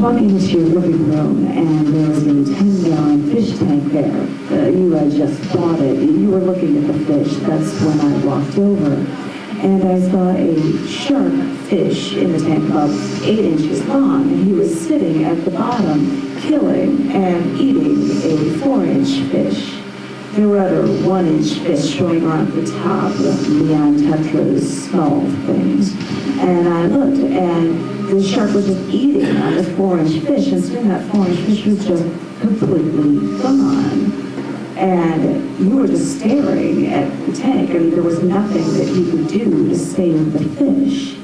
walking into your living room, and there was a 10-gallon fish tank there. You had just bought it. You were looking at the fish. That's when I walked over. And I saw a shark fish in the tank about 8 inches long, and he was sitting at the bottom, killing and eating a 4-inch fish. There were other 1-inch fish swimming around the top with neon tetras, small things. And I looked, and the shark was just eating on this 4-inch fish, and soon that 4-inch fish was just completely gone. And you were just staring at the tank. I mean, there was nothing that you could do to save the fish.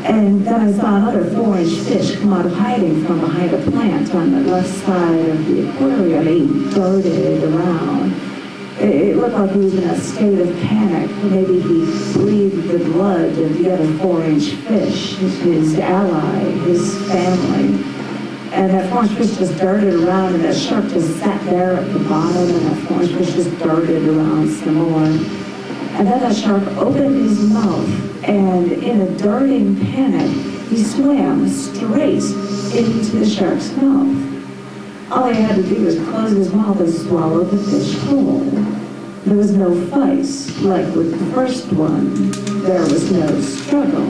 And then I saw another 4-inch fish come out of hiding from behind a plant on the left side of the aquarium. He darted around. It looked like he was in a state of panic. Maybe he breathed the blood of the other 4-inch fish, his ally, his family. And that 4-inch fish just darted around, and that shark just sat there at the bottom, and that 4-inch fish just darted around some more. And then that shark opened his mouth, and in a darting panic, he swam straight into the shark's mouth. All he had to do was close his mouth and swallow the fish whole. There was no fight, like with the first one. There was no struggle.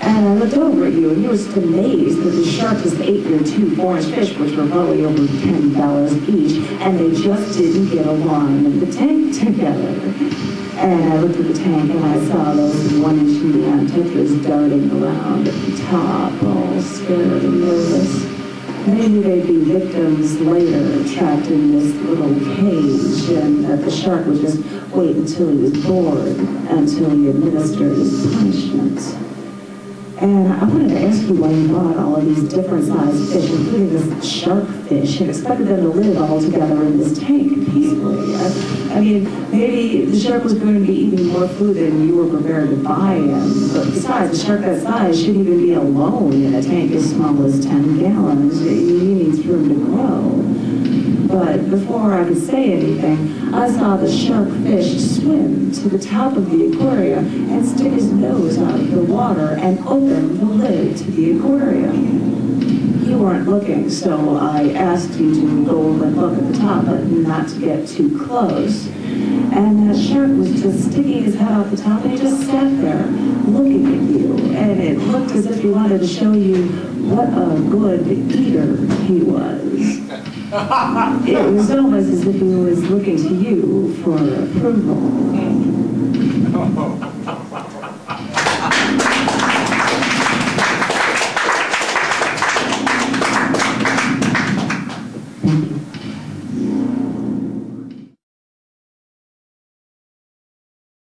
And I looked over at you, and you were just amazed that the shark just ate your 2 4-inch fish, which were probably over $10 each, and they just didn't get along in the tank together. And I looked at the tank, and I saw those 1-inch neon tetras darting around at the top, all scared and nervous. Maybe they'd be victims later, trapped in this little cage, and that the shark would just wait until he was bored, until he administered his punishment. And I wanted to ask you why you bought all of these different sized fish, including this shark fish, and expected them to live all together in this tank peacefully. I mean, maybe the shark was going to be eating more food than you were prepared to buy him. But besides, a shark that size shouldn't even be alone in a tank as small as 10 gallons. He needs room to grow. But before I could say anything, I saw the shark fish swim to the top of the aquarium and stick his nose out of the water and open the lid to the aquarium. You weren't looking, so I asked you to go and look at the top, but not to get too close. And that shark was just sticking his head out the top, and he just sat there looking at you. And it looked as if he wanted to show you what a good eater he was. It was almost as if he was looking to you for approval.